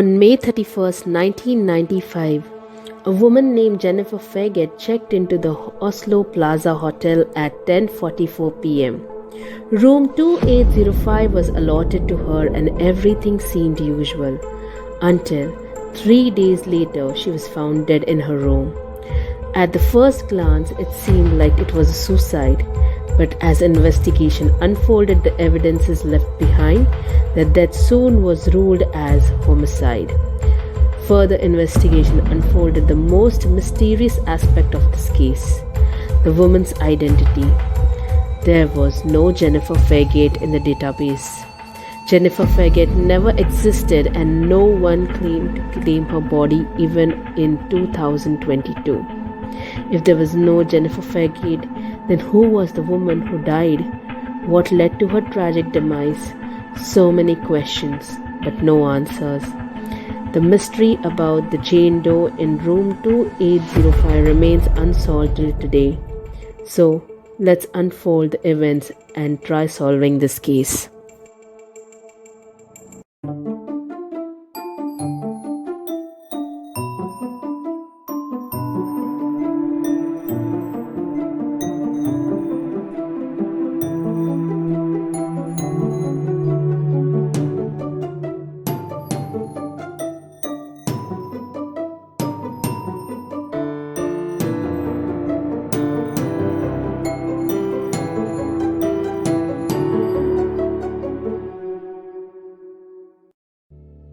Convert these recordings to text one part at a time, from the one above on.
On May 31st, 1995, a woman named Jennifer Fairgate checked into the Oslo Plaza Hotel at 10:44 p.m. Room 2805 was allotted to her and everything seemed usual until 3 days later she was found dead in her room. At the first glance, it seemed like it was a suicide, but as investigation unfolded, the evidences left behind, the death soon was ruled as homicide. Further investigation unfolded the most mysterious aspect of this case, the woman's identity. There was no Jennifer Fairgate in the database. Jennifer Fairgate never existed and no one claimed to claim her body even in 2022. If there was no Jennifer Fairgate, then who was the woman who died? What led to her tragic demise? So many questions, but no answers. The mystery about the Jane Doe in room 2805 remains unsolved till today. So, let's unfold the events and try solving this case.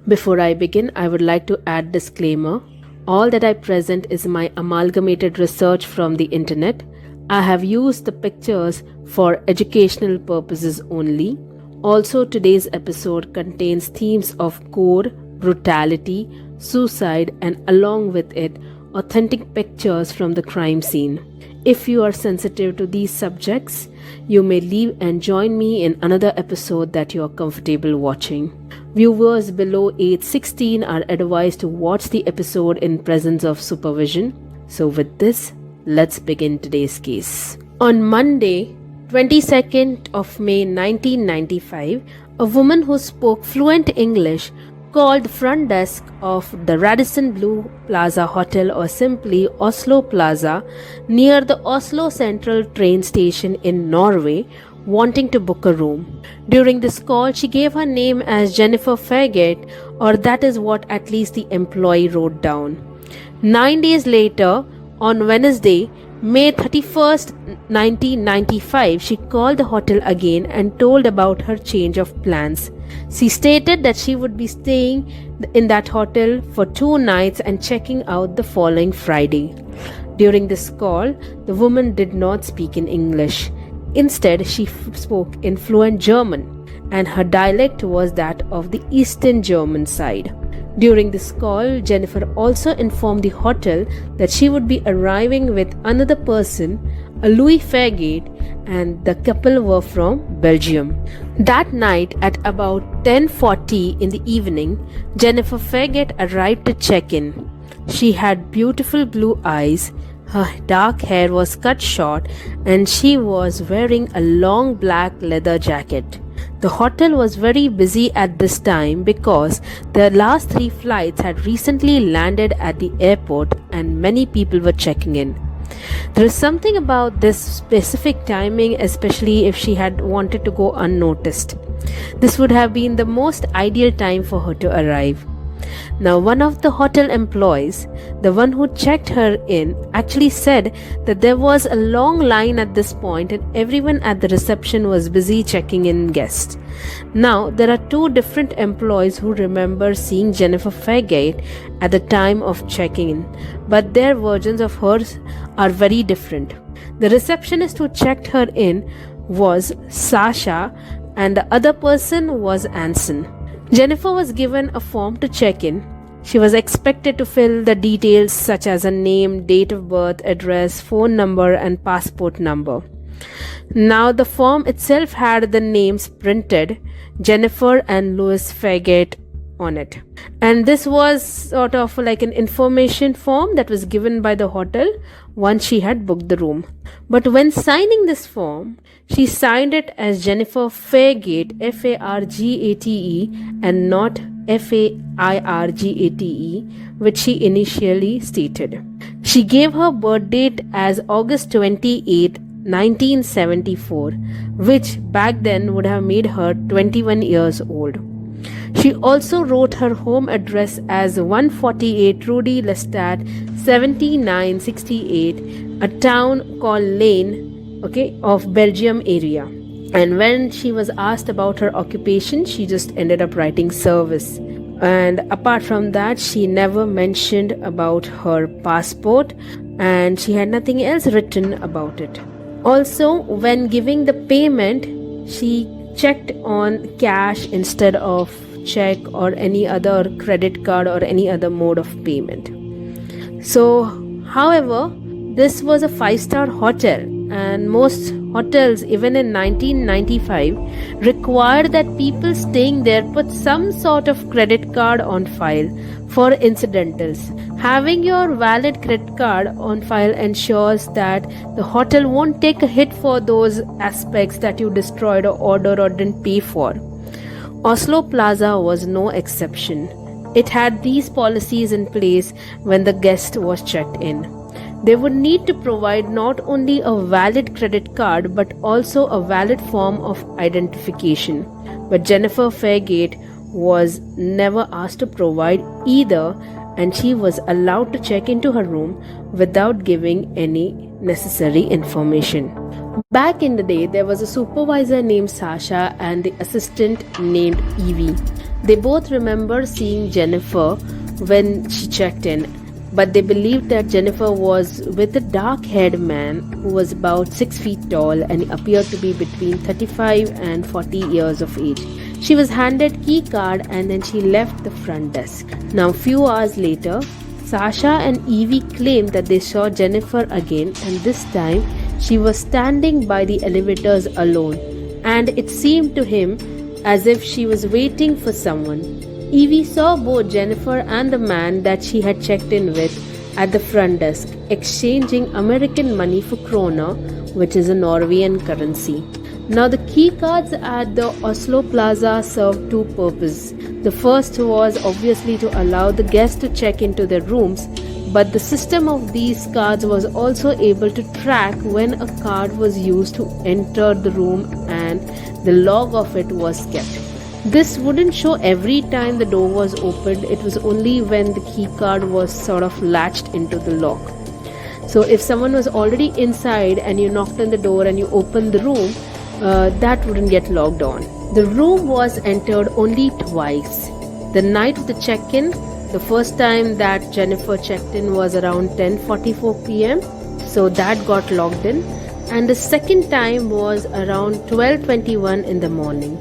Before I begin, I would like to add disclaimer. All that I present is my amalgamated research from the internet. I have used the pictures for educational purposes only. Also, today's episode contains themes of gore, brutality, suicide, and along with it, authentic pictures from the crime scene. If you are sensitive to these subjects, you may leave and join me in another episode that you are comfortable watching. Viewers below age 16 are advised to watch the episode in presence of supervision. So with this, let's begin today's case. On Monday, 22nd of May 1995, a woman who spoke fluent English called the front desk of the Radisson Blu Plaza Hotel, or simply Oslo Plaza, near the Oslo Central train station in Norway, wanting to book a room. During this call, she gave her name as Jennifer Fairgate, or that is what at least the employee wrote down. 9 days later, on Wednesday, May 31st, 1995, she called the hotel again and told about her change of plans. She stated that she would be staying in that hotel for 2 nights and checking out the following Friday. During this call, the woman did not speak in English. Instead, she spoke in fluent German, and her dialect was that of the Eastern German side. During this call, Jennifer also informed the hotel that she would be arriving with another person, a Louis Fairgate, and the couple were from Belgium. That night at about 10:40 in the evening, Jennifer Fairgate arrived to check in. She had beautiful blue eyes, her dark hair was cut short, and she was wearing a long black leather jacket. The hotel was very busy at this time because the last 3 flights had recently landed at the airport and many people were checking in. There is something about this specific timing, especially if she had wanted to go unnoticed. This would have been the most ideal time for her to arrive. Now, one of the hotel employees, the one who checked her in, actually said that there was a long line at this point and everyone at the reception was busy checking in guests. Now, there are 2 different employees who remember seeing Jennifer Fairgate at the time of checking in, but their versions of hers are very different. The receptionist who checked her in was Sasha and the other person was Anson. Jennifer was given a form to check in. She was expected to fill the details such as a name, date of birth, address, phone number, and passport number. Now, the form itself had the names printed, Jennifer and Louis Fairgate, on it. And this was sort of like an information form that was given by the hotel once she had booked the room. But when signing this form, she signed it as Jennifer Fairgate, Fairgate, and not Fairgate, which she initially stated. She gave her birth date as August 28, 1974, which back then would have made her 21 years old. She also wrote her home address as 148 Rudy Lestat, 7968, a town called Lane, of Belgium area. And when she was asked about her occupation, she just ended up writing service. And apart from that, she never mentioned about her passport, and she had nothing else written about it. Also, when giving the payment, she checked on cash instead of check or any other credit card or any other mode of payment. So, however, this was a 5-star hotel, and most hotels, even in 1995, required that people staying there put some sort of credit card on file for incidentals. Having your valid credit card on file ensures that the hotel won't take a hit for those aspects that you destroyed or ordered or didn't pay for. Oslo Plaza was no exception. It had these policies in place when the guest was checked in. They would need to provide not only a valid credit card but also a valid form of identification. But Jennifer Fairgate was never asked to provide either, and she was allowed to check into her room without giving any necessary information. Back in the day, there was a supervisor named Sasha and the assistant named Evie. They both remember seeing Jennifer when she checked in, but they believed that Jennifer was with a dark-haired man who was about 6 feet tall and appeared to be between 35 and 40 years of age. She was handed key card and then she left the front desk. Now, few hours later, Sasha and Evie claimed that they saw Jennifer again, and this time she was standing by the elevators alone, and it seemed to him as if she was waiting for someone. Evie saw both Jennifer and the man that she had checked in with at the front desk, exchanging American money for krona, which is a Norwegian currency. Now, the key cards at the Oslo Plaza served two purposes. The first was obviously to allow the guests to check into their rooms, but the system of these cards was also able to track when a card was used to enter the room, and the log of it was kept. This wouldn't show every time the door was opened, it was only when the key card was sort of latched into the lock. So if someone was already inside and you knocked on the door and you opened the room, that wouldn't get logged on. The room was entered only twice. The night of the check-in, the first time that Jennifer checked in was around 10:44 p.m. so that got logged in, and the second time was around 12:21 in the morning.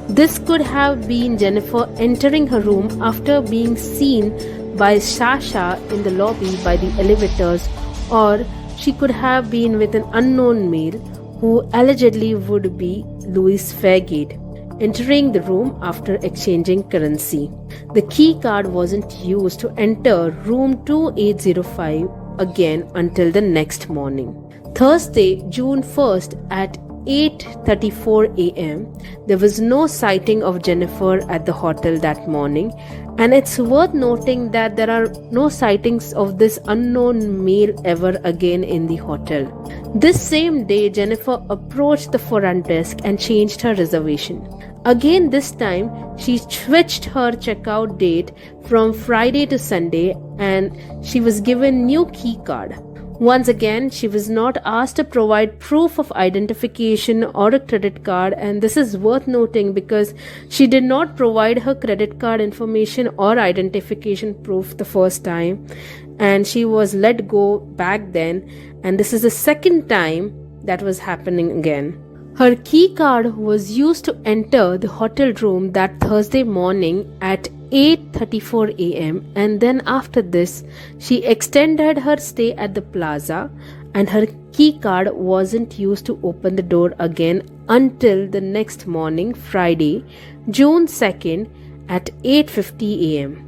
This could have been Jennifer entering her room after being seen by Sasha in the lobby by the elevators, or she could have been with an unknown male who allegedly would be Louis Fairgate, entering the room after exchanging currency. The key card wasn't used to enter room 2805 again until the next morning. Thursday, June 1st at 8:34 a.m. there was no sighting of Jennifer at the hotel that morning, and it's worth noting that there are no sightings of this unknown male ever again in the hotel. This same day, Jennifer approached the front desk and changed her reservation. Again, this time she switched her checkout date from Friday to Sunday, and she was given new key card. Once again, she was not asked to provide proof of identification or a credit card, and this is worth noting because she did not provide her credit card information or identification proof the first time, and she was let go back then, and this is the second time that was happening again. Her key card was used to enter the hotel room that Thursday morning at 8:34 a.m. and then after this, she extended her stay at the plaza, and her key card wasn't used to open the door again until the next morning, Friday, June 2nd at 8:50 a.m.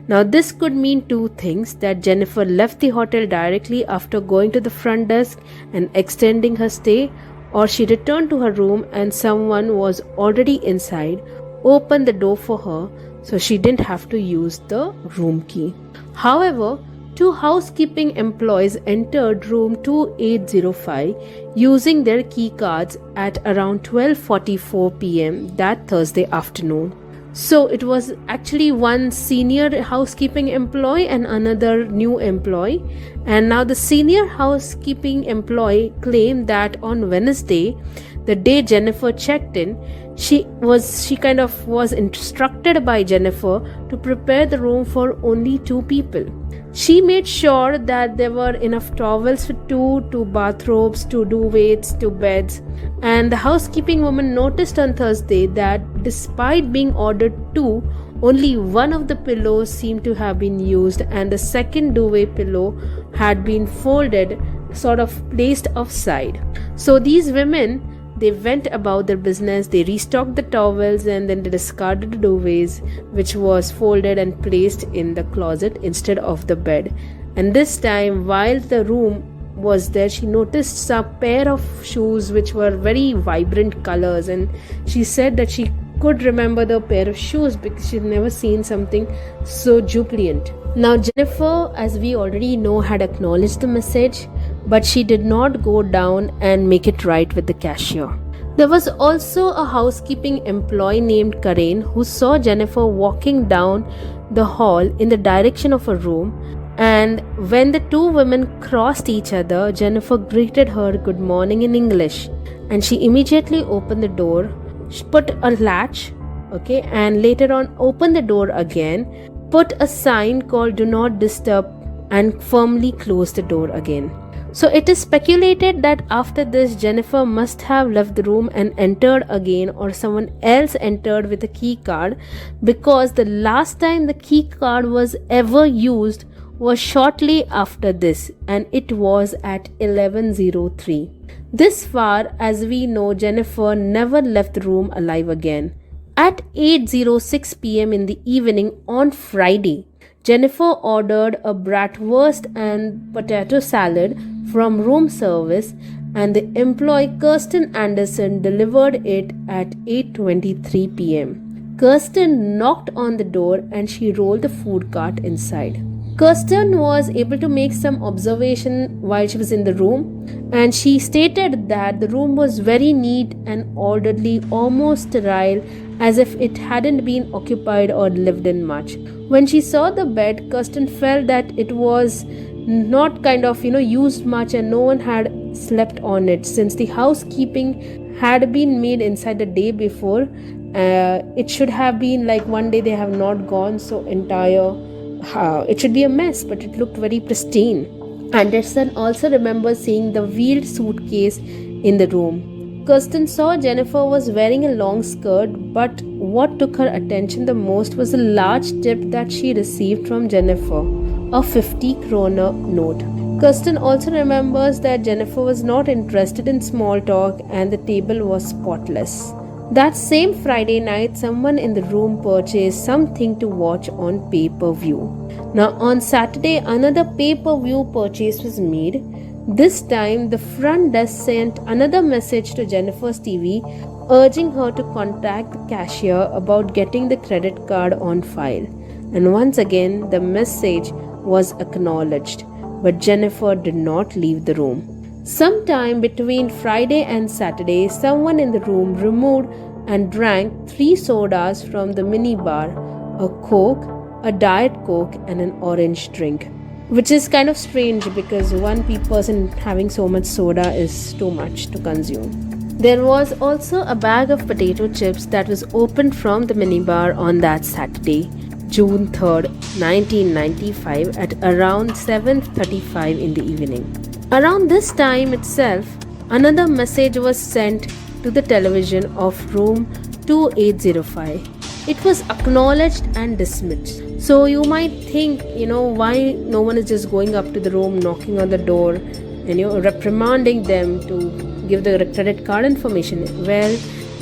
Now, this could mean two things: that Jennifer left the hotel directly after going to the front desk and extending her stay, or she returned to her room and someone was already inside, opened the door for her, so she didn't have to use the room key. However, 2 housekeeping employees entered room 2805 using their key cards at around 12:44 p.m. that Thursday afternoon. So it was actually one senior housekeeping employee and another new employee. And now the senior housekeeping employee claimed that on Wednesday, the day Jennifer checked in, she kind of was instructed by Jennifer to prepare the room for only 2 people. She made sure that there were enough towels for 2 bathrobes, 2 duvets, 2 beds. And the housekeeping woman noticed on Thursday that despite being ordered 2, only one of the pillows seemed to have been used, and the second duvet pillow had been folded, sort of placed offside. So these women, they went about their business, they restocked the towels, and then they discarded the duvets, which was folded and placed in the closet instead of the bed. And this time, while the room was there, she noticed a pair of shoes which were very vibrant colors, and she said that she could remember the pair of shoes because she'd never seen something so jubilant. Now Jennifer, as we already know, had acknowledged the message, but she did not go down and make it right with the cashier. There was also a housekeeping employee named Karen who saw Jennifer walking down the hall in the direction of a room, and when the 2 women crossed each other, Jennifer greeted her good morning in English, and she immediately opened the door. She put a latch, and later on opened the door again, put a sign called "Do Not Disturb" and firmly closed the door again. So it is speculated that after this, Jennifer must have left the room and entered again, or someone else entered with a key card, because the last time the key card was ever used was shortly after this, and it was at 11:03. This far as we know, Jennifer never left the room alive again. At 8:06 p.m. in the evening on Friday, Jennifer ordered a bratwurst and potato salad from room service, and the employee Kirsten Anderson delivered it at 8:23 p.m. Kirsten knocked on the door and she rolled the food cart inside. Kirsten was able to make some observation while she was in the room, and she stated that the room was very neat and orderly, almost sterile, as if it hadn't been occupied or lived in much. When she saw the bed, Kirsten felt that it was not used much, and no one had slept on it since the housekeeping had been made inside the day before. It should have been like one day they have not gone, so it should be a mess, but it looked very pristine. Anderson also remembers seeing the wheeled suitcase in the room. Kirsten saw Jennifer was wearing a long skirt, but what took her attention the most was a large tip that she received from Jennifer, a 50 kroner note. Kirsten also remembers that Jennifer was not interested in small talk and the table was spotless. That same Friday night, someone in the room purchased something to watch on pay-per-view. Now on Saturday, another pay-per-view purchase was made. This time, the front desk sent another message to Jennifer's TV, urging her to contact the cashier about getting the credit card on file. And once again, the message was acknowledged, but Jennifer did not leave the room. Sometime between Friday and Saturday, someone in the room removed and drank 3 sodas from the minibar, a Coke, a Diet Coke, and an orange drink. Which is kind of strange because one person having so much soda is too much to consume. There was also a bag of potato chips that was opened from the minibar on that Saturday, June 3rd, 1995 at around 7:35 in the evening. Around this time itself, another message was sent to the television of room 2805. It was acknowledged and dismissed. So you might think, why no one is just going up to the room, knocking on the door, and reprimanding them to give the credit card information. Well,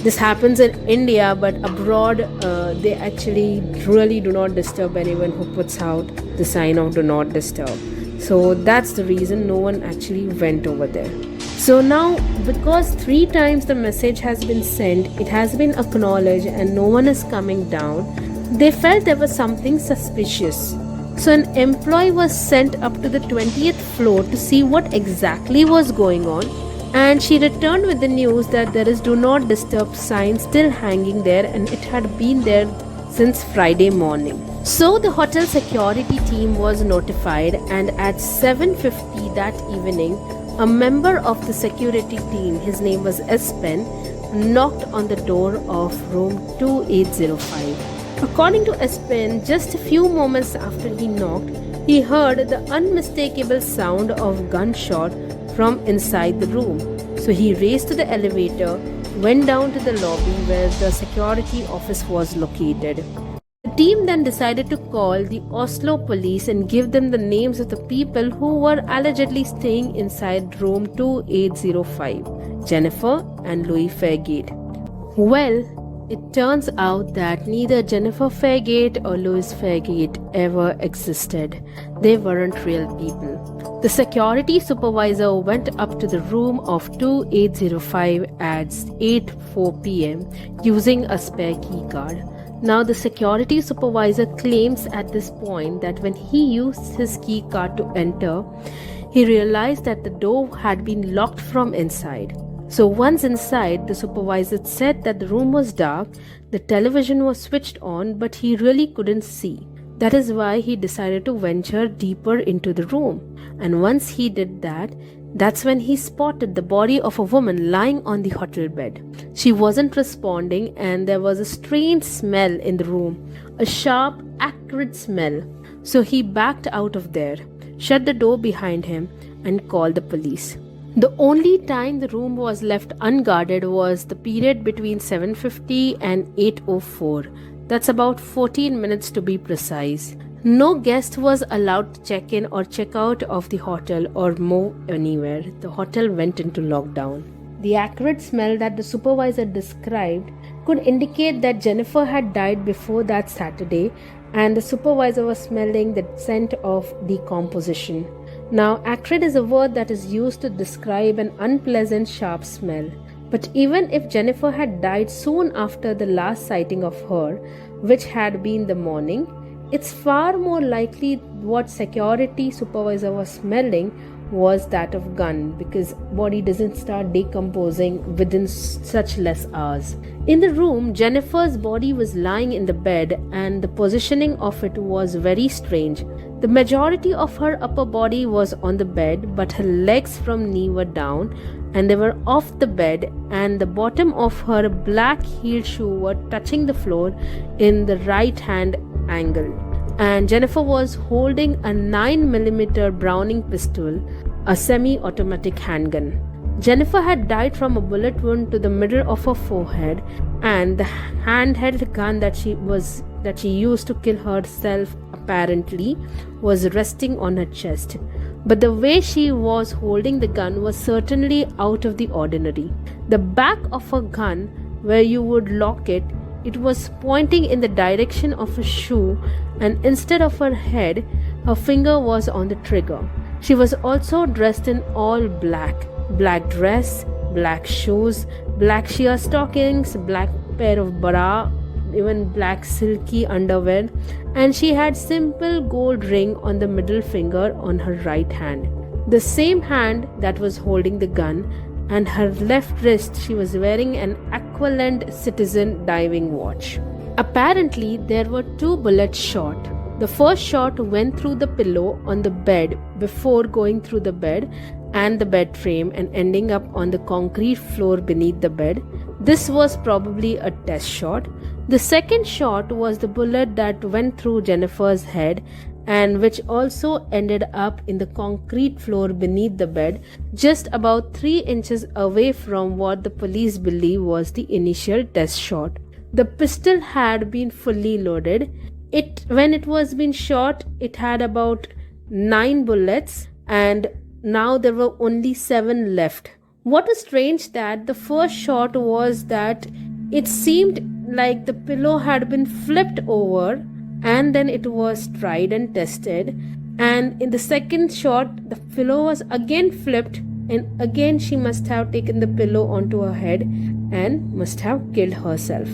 this happens in India, but abroad they actually really do not disturb anyone who puts out the sign of do not disturb. So that's the reason no one actually went over there. So now, because 3 times the message has been sent, it has been acknowledged and no one is coming down, They felt there was something suspicious. So an employee was sent up to the 20th floor to see what exactly was going on, and she returned with the news that there is do not disturb sign still hanging there, and it had been there since Friday morning. So the hotel security team was notified, and at 7:50 that evening, a member of the security team, his name was Espen, knocked on the door of room 2805. According to Espen, just a few moments after he knocked, he heard the unmistakable sound of gunshot from inside the room. So he raced to the elevator, went down to the lobby where the security office was located. The team then decided to call the Oslo police and give them the names of the people who were allegedly staying inside room 2805, Jennifer and Louis Fairgate. Well, it turns out that neither Jennifer Fairgate or Louis Fairgate ever existed. They weren't real people. The security supervisor went up to the room of 2805 at 8:04 p.m. using a spare key card. Now the security supervisor claims at this point that when he used his key card to enter, he realized that the door had been locked from inside. So once inside, the supervisor said that the room was dark, the television was switched on, but he really couldn't see. That is why he decided to venture deeper into the room. And once he did that, that's when he spotted the body of a woman lying on the hotel bed. She wasn't responding, and there was a strange smell in the room, a sharp, acrid smell. So he backed out of there, shut the door behind him, and called the police. The only time the room was left unguarded was the period between 7:50 and 8:04. That's about 14 minutes to be precise. No guest was allowed to check in or check out of the hotel or move anywhere. The hotel went into lockdown. The acrid smell that the supervisor described could indicate that Jennifer had died before that Saturday, and the supervisor was smelling the scent of decomposition. Now, acrid is a word that is used to describe an unpleasant, sharp smell. But even if Jennifer had died soon after the last sighting of her, which had been the morning, it's far more likely what security supervisor was smelling was that of gun, because body doesn't start decomposing within such less hours. In the room, Jennifer's body was lying in the bed, and the positioning of it was very strange. The majority of her upper body was on the bed, but her legs from knee were down, and they were off the bed, and the bottom of her black heel shoe were touching the floor in the right hand angle. And Jennifer was holding a 9mm Browning pistol, a semi-automatic handgun. Jennifer had died from a bullet wound to the middle of her forehead, and the handheld gun that she used to kill herself apparently was resting on her chest. But the way she was holding the gun was certainly out of the ordinary. The back of her gun, where you would lock it, it was pointing in the direction of a shoe, and instead of her head, her finger was on the trigger. She was also dressed in all black. Black dress, black shoes, black sheer stockings, black pair of bra, even black silky underwear, and she had simple gold ring on the middle finger on her right hand, the same hand that was holding the gun, and her left wrist she was wearing an Aqualand Citizen diving watch. Apparently there were 2 bullets shot. The first shot went through the pillow on the bed before going through the bed and the bed frame and ending up on the concrete floor beneath the bed. This was probably a test shot. The second shot was the bullet that went through Jennifer's head and which also ended up in the concrete floor beneath the bed, just about 3 inches away from what the police believe was the initial test shot. The pistol had been fully loaded. When it was being shot, it had about 9 bullets, and now there were only 7 left. What is strange that the first shot was that it seemed like the pillow had been flipped over and then it was tried and tested, and in the second shot the pillow was again flipped and again she must have taken the pillow onto her head and must have killed herself.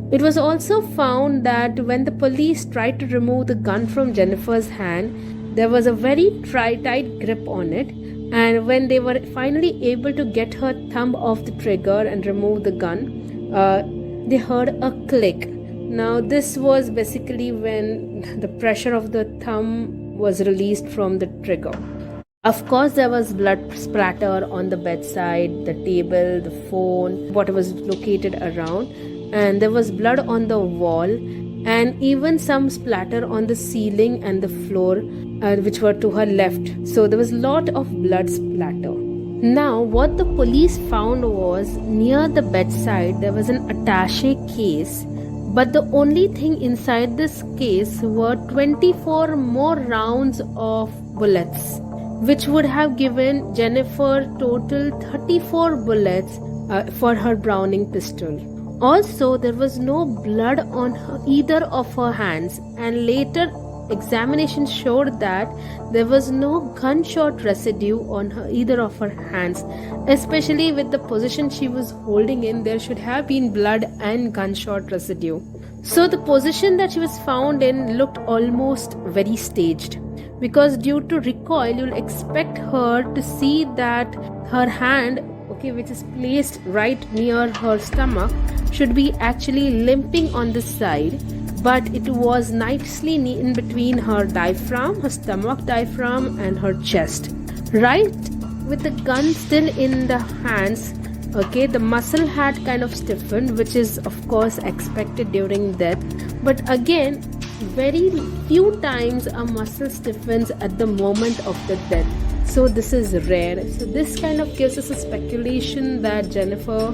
It was also found that when the police tried to remove the gun from Jennifer's hand, there was a very tight grip on it, and when they were finally able to get her thumb off the trigger and remove the gun, they heard a click. Now this was basically when the pressure of the thumb was released from the trigger. Of course, there was blood splatter on the bedside, the table, the phone, what was located around, and there was blood on the wall and even some splatter on the ceiling and the floor, which were to her left. So there was a lot of blood splatter. Now, what the police found was near the bedside there was an attaché case, but the only thing inside this case were 24 more rounds of bullets, which would have given Jennifer total 34 bullets for her Browning pistol. Also, there was no blood on either of her hands, and later examination showed that there was no gunshot residue on either of her hands. Especially with the position she was holding in, there should have been blood and gunshot residue. So the position that she was found in looked almost very staged, because due to recoil you'll expect her to see that her hand, which is placed right near her stomach, should be actually limping on the side, but it was nicely in between her diaphragm, her stomach diaphragm, and her chest. Right with the gun still in the hands, the muscle had kind of stiffened, which is of course expected during death, but again, very few times a muscle stiffens at the moment of the death. So this is rare. So this kind of gives us a speculation that Jennifer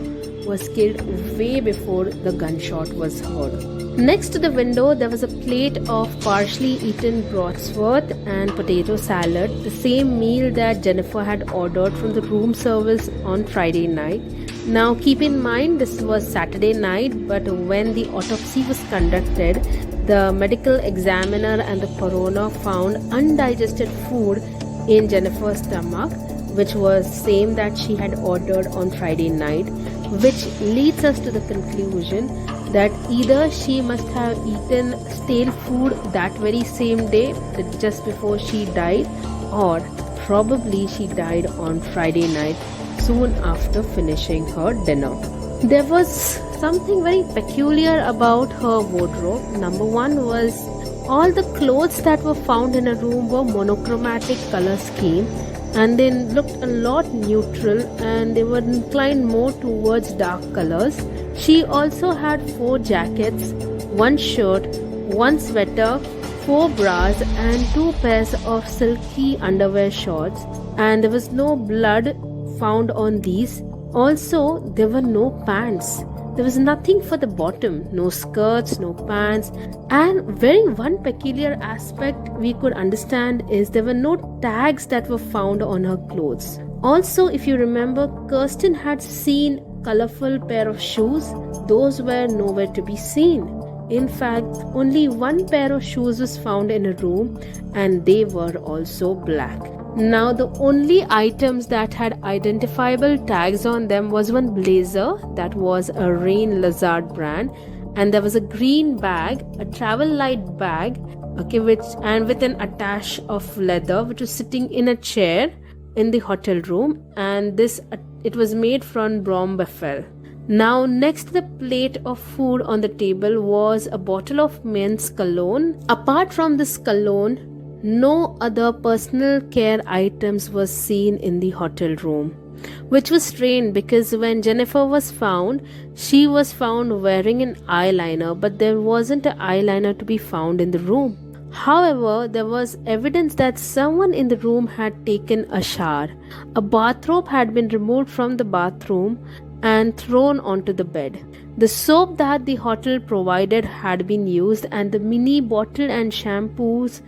was killed way before the gunshot was heard. Next to the window, there was a plate of partially eaten bratwurst and potato salad, the same meal that Jennifer had ordered from the room service on Friday night. Now keep in mind this was Saturday night, but when the autopsy was conducted, the medical examiner and the coroner found undigested food in Jennifer's stomach, which was same that she had ordered on Friday night, which leads us to the conclusion that either she must have eaten stale food that very same day, just before she died, or probably she died on Friday night soon after finishing her dinner. There was something very peculiar about her wardrobe. Number one was all the clothes that were found in a room were monochromatic color scheme, and they looked a lot neutral and they were inclined more towards dark colors. She also had 4 jackets, 1 shirt, 1 sweater, 4 bras and 2 pairs of silky underwear shorts, and there was no blood found on these. Also, there were no pants. There was nothing for the bottom, no skirts, no pants, and very one peculiar aspect we could understand is there were no tags that were found on her clothes. Also, if you remember, Kirsten had seen colorful pair of shoes. Those were nowhere to be seen. In fact, only 1 pair of shoes was found in a room, and they were also black. Now, the only items that had identifiable tags on them was one blazer that was a Rain Lazard brand, and there was a green bag, a travel light bag, and with an attache of leather, which was sitting in a chair in the hotel room, and it was made from Brom Buffel. Now, next to the plate of food on the table was a bottle of men's cologne. Apart from this cologne, no other personal care items were seen in the hotel room, which was strange because when Jennifer was found, she was found wearing an eyeliner, but there wasn't an eyeliner to be found in the room. However, there was evidence that someone in the room had taken a shower. A bathrobe had been removed from the bathroom and thrown onto the bed. The soap that the hotel provided had been used, and the mini bottle and shampoos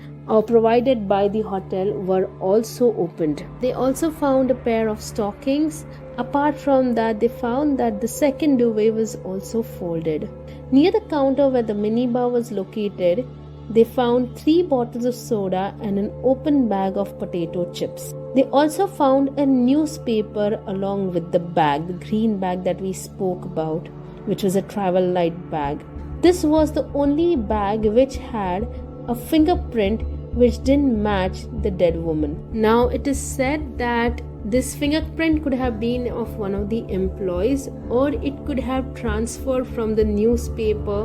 provided by the hotel were also opened. They also found a pair of stockings. Apart from that, they found that the second duvet was also folded. Near the counter where the minibar was located, they found 3 bottles of soda and an open bag of potato chips. They also found a newspaper along with the bag, the green bag that we spoke about, which was a travel light bag. This was the only bag which had a fingerprint which didn't match the dead woman. Now it is said that this fingerprint could have been of one of the employees, or it could have transferred from the newspaper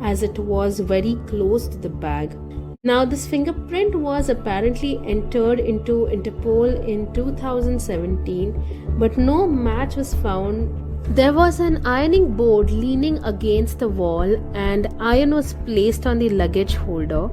as it was very close to the bag. Now this fingerprint was apparently entered into Interpol in 2017, but no match was found. There was an ironing board leaning against the wall and iron was placed on the luggage holder,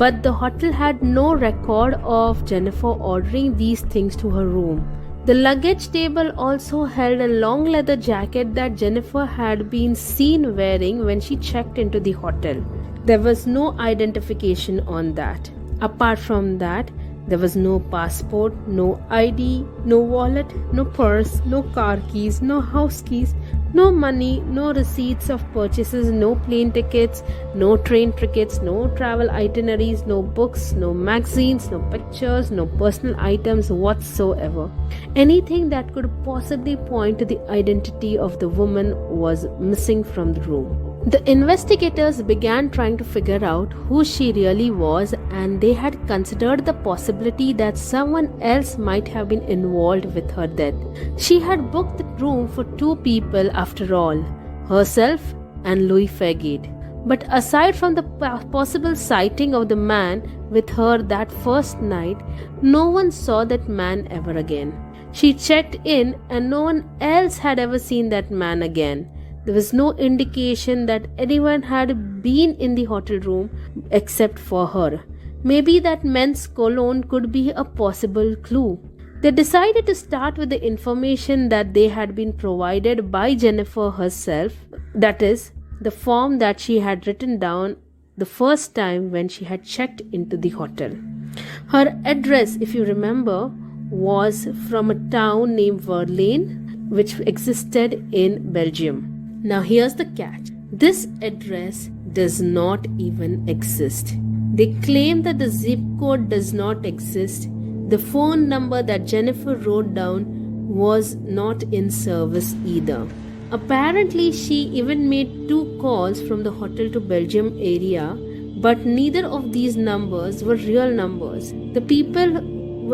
but the hotel had no record of Jennifer ordering these things to her room. The luggage table also held a long leather jacket that Jennifer had been seen wearing when she checked into the hotel. There was no identification on that. Apart from that, there was no passport, no ID, no wallet, no purse, no car keys, no house keys, no money, no receipts of purchases, no plane tickets, no train tickets, no travel itineraries, no books, no magazines, no pictures, no personal items whatsoever. Anything that could possibly point to the identity of the woman was missing from the room. The investigators began trying to figure out who she really was, and they had considered the possibility that someone else might have been involved with her death. She had booked the room for two people after all, herself and Louis Fairgate. But aside from the possible sighting of the man with her that first night, no one saw that man ever again. She checked in and no one else had ever seen that man again. There was no indication that anyone had been in the hotel room except for her. Maybe that men's cologne could be a possible clue. They decided to start with the information that they had been provided by Jennifer herself, that is, the form that she had written down the first time when she had checked into the hotel. Her address, if you remember, was from a town named Verlaine, which existed in Belgium. Now here's the catch. This address does not even exist. They claim that the zip code does not exist. The phone number that Jennifer wrote down was not in service either. Apparently, she even made 2 calls from the hotel to Belgium area, but neither of these numbers were real numbers. The people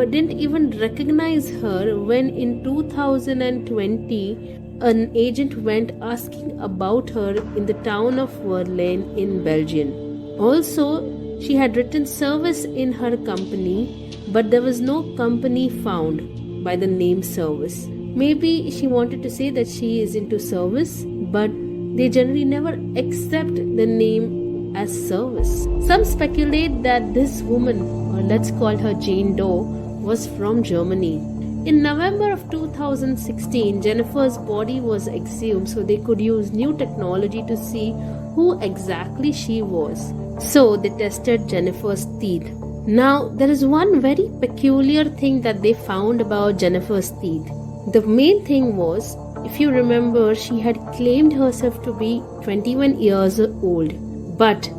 didn't even recognize her when in 2020 an agent went asking about her in the town of Verlaine in Belgium. Also, she had written service in her company, but there was no company found by the name service. Maybe she wanted to say that she is into service, but they generally never accept the name as service. Some speculate that this woman, or let's call her Jane Doe, was from Germany. In November of 2016, Jennifer's body was exhumed so they could use new technology to see who exactly she was. So they tested Jennifer's teeth. Now, there is one very peculiar thing that they found about Jennifer's teeth. The main thing was, if you remember, she had claimed herself to be 21 years old. But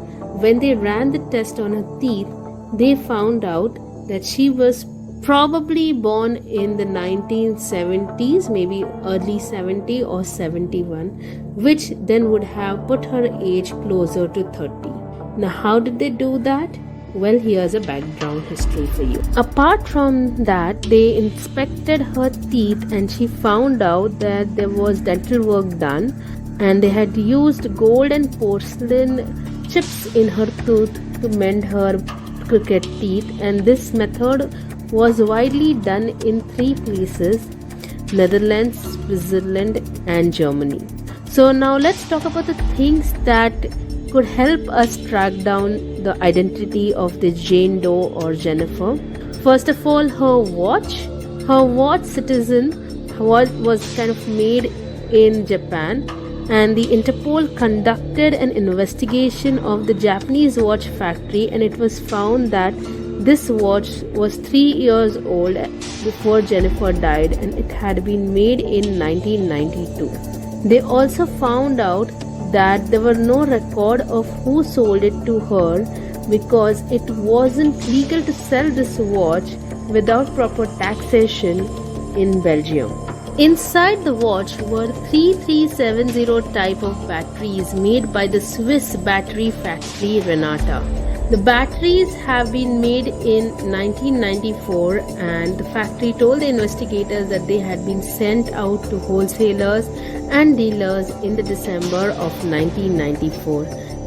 when they ran the test on her teeth, they found out that she was probably born in the 1970s, maybe early 70 or 71, which then would have put her age closer to 30. Now, how did they do that? Well, here's a background history for you. Apart from that, they inspected her teeth and she found out that there was dental work done, and they had used gold and porcelain chips in her tooth to mend her crooked teeth, and this method was widely done in 3 places: Netherlands, Switzerland and Germany. So now let's talk about the things that could help us track down the identity of the Jane Doe or Jennifer. First of all, her watch. Her watch citizen was kind of made in Japan, and the Interpol conducted an investigation of the Japanese watch factory, and it was found that this watch was 3 years old before Jennifer died, and it had been made in 1992. They also found out that there were no record of who sold it to her, because it wasn't legal to sell this watch without proper taxation in Belgium. Inside the watch were 3370 type of batteries made by the Swiss battery factory Renata. The batteries have been made in 1994, and the factory told the investigators that they had been sent out to wholesalers and dealers in the December of 1994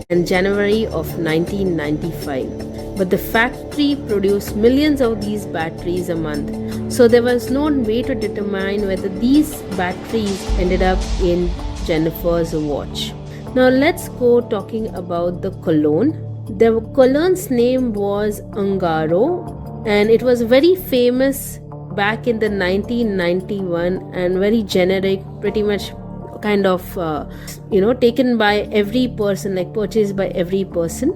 and January of 1995. But the factory produced millions of these batteries a month, so there was no way to determine whether these batteries ended up in Jennifer's watch. Now let's go talking about the cologne. The cologne's name was Ungaro, and it was very famous back in the 1991 and very generic, pretty much kind of taken by every person, like purchased by every person.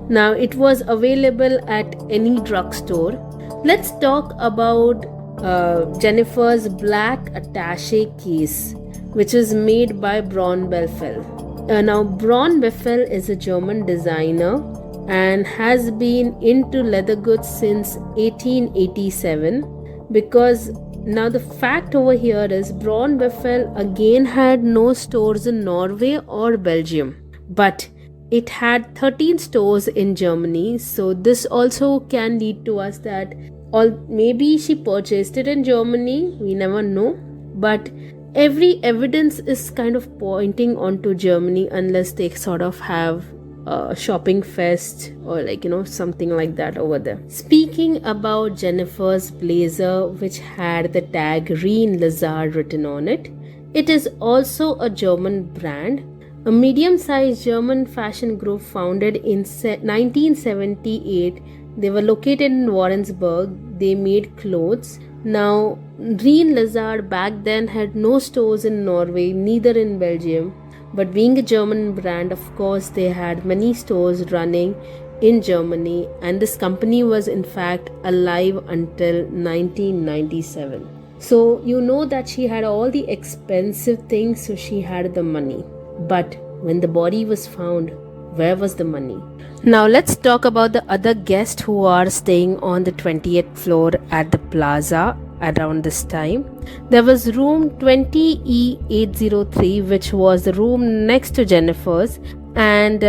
Now it was available at any drugstore. Let's talk about Jennifer's black attaché case, which is made by Braun Bellfell. Now Braun Bellfell is a German designer and has been into leather goods since 1887, because now the fact over here is Braun Bellfell again had no stores in Norway or Belgium, but it had 13 stores in Germany. So this also can lead to us that maybe she purchased it in Germany, we never know, but every evidence is kind of pointing onto Germany unless they sort of have a shopping fest or something like that over there. Speaking about Jennifer's blazer, which had the tag Reen Lizard written on it, it is also a German brand, a medium-sized German fashion group founded in 1978. They were located in Warrensburg. They made clothes. Now, Reen Lizard back then had no stores in Norway, neither in Belgium. But being a German brand, of course, they had many stores running in Germany. And this company was in fact alive until 1997. So you know that she had all the expensive things, so she had the money. But when the body was found, where was the money? Now let's talk about the other guests who are staying on the 20th floor at the plaza around this time. There was room 20E803, which was the room next to Jennifer's, and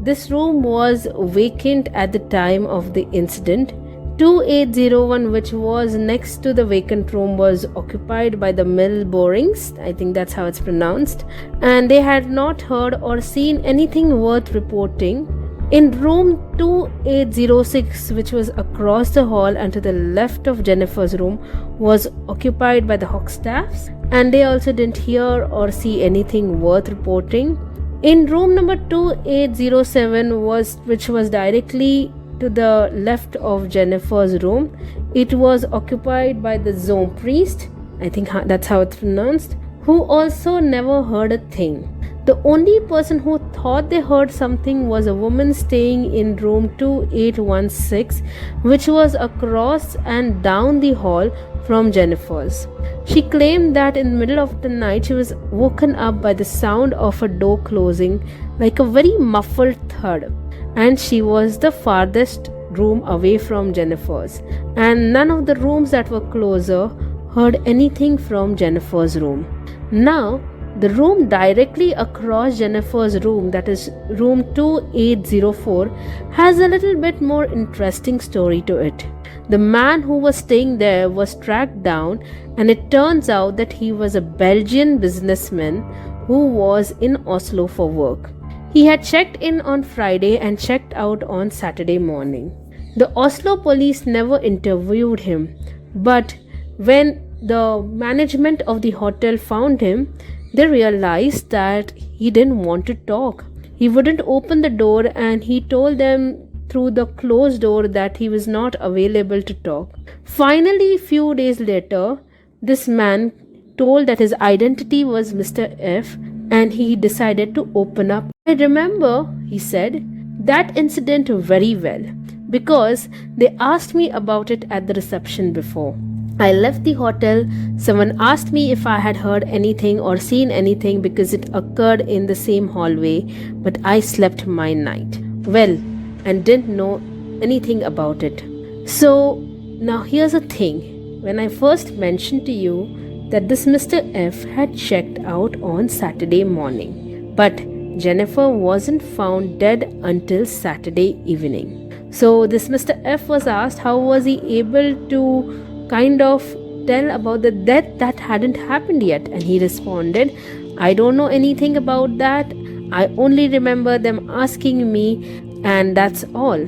this room was vacant at the time of the incident. 2801, which was next to the vacant room, was occupied by the Milborings, I think that's how it's pronounced, and they had not heard or seen anything worth reporting. In room 2806, which was across the hall and to the left of Jennifer's room, was occupied by the Hochstaffs, and they also didn't hear or see anything worth reporting. In room number 2807, which was directly to the left of Jennifer's room, it was occupied by the Zone priest, I think that's how it's pronounced, who also never heard a thing. The only person who thought they heard something was a woman staying in room 2816, which was across and down the hall from Jennifer's. She claimed that in the middle of the night she was woken up by the sound of a door closing, like a very muffled thud, and she was the farthest room away from Jennifer's, and none of the rooms that were closer heard anything from Jennifer's room. Now, the room directly across Jennifer's room, that is room 2804, has a little bit more interesting story to it. The man who was staying there was tracked down, and it turns out that he was a Belgian businessman who was in Oslo for work. He had checked in on Friday and checked out on Saturday morning. The Oslo police never interviewed him, but when the management of the hotel found him, they realized that he didn't want to talk. He wouldn't open the door, and he told them through the closed door that he was not available to talk. Finally, a few days later, this man told that his identity was Mr. F, and he decided to open up. I remember, he said, that incident very well, because they asked me about it at the reception before. I left the hotel. Someone asked me if I had heard anything or seen anything because it occurred in the same hallway, but I slept my night well and didn't know anything about it. So now here's the thing. When I first mentioned to you that this Mr. F had checked out on Saturday morning, but Jennifer wasn't found dead until Saturday evening. So this Mr. F was asked how was he able to kind of tell about the death that hadn't happened yet, and he responded, "I don't know anything about that. I only remember them asking me, and that's all.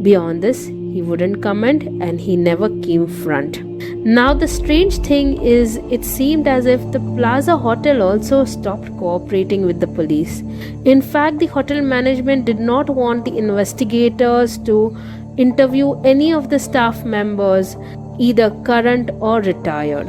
Beyond this, he wouldn't comment, and he never came front." Now the strange thing is, it seemed as if the Plaza Hotel also stopped cooperating with the police. In fact, the hotel management did not want the investigators to interview any of the staff members, either current or retired.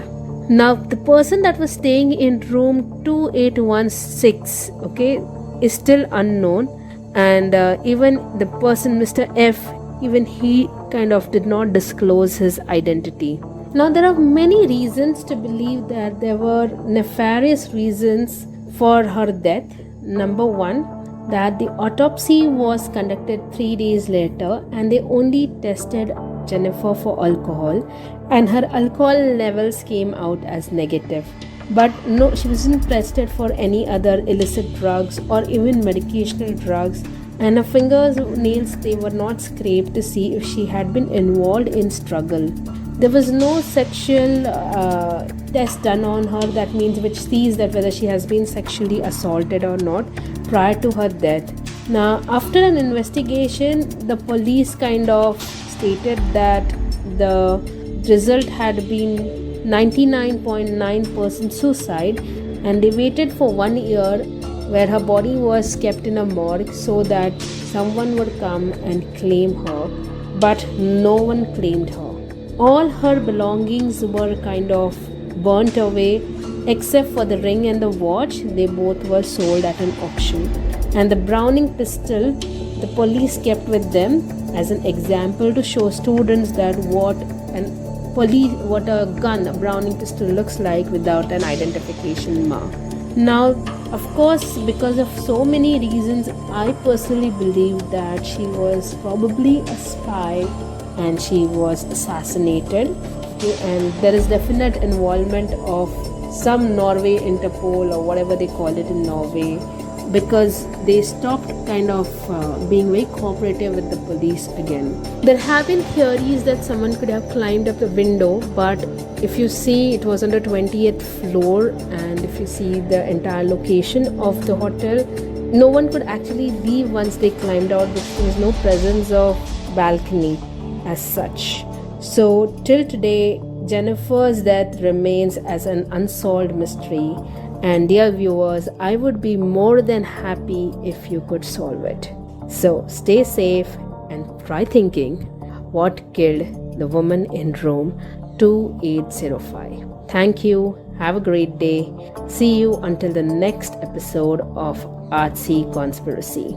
Now the person that was staying in room 2816, is still unknown, and even the person, Mr. F, even he kind of did not disclose his identity. Now there are many reasons to believe that there were nefarious reasons for her death. Number one, that the autopsy was conducted 3 days later and they only tested Jennifer for alcohol, and her alcohol levels came out as negative. But no, she wasn't tested for any other illicit drugs or even medicational drugs, and her fingernails, they were not scraped to see if she had been involved in struggle. There was no sexual test done on her, that means which sees that whether she has been sexually assaulted or not prior to her death. Now after an investigation, the police kind of stated that the result had been 99.9% suicide, and they waited for 1 year where her body was kept in a morgue so that someone would come and claim her, but no one claimed her. All her belongings were kind of burnt away except for the ring and the watch. They both were sold at an auction, and the Browning pistol the police kept with them as an example to show students that what a gun, a Browning pistol, looks like without an identification mark. Now, of course, because of so many reasons, I personally believe that she was probably a spy and she was assassinated, and there is definite involvement of some Norway Interpol or whatever they call it in Norway, because they stopped kind of being very cooperative with the police again. There have been theories that someone could have climbed up the window, but if you see, it was on the 20th floor, and if you see the entire location of the hotel, no one could actually leave once they climbed out, because there was no presence of balcony as such. So till today, Jennifer's death remains as an unsolved mystery. And dear viewers, I would be more than happy if you could solve it. So stay safe and try thinking what killed the woman in room 2805. Thank you. Have a great day. See you until the next episode of Artsy Conspiracy.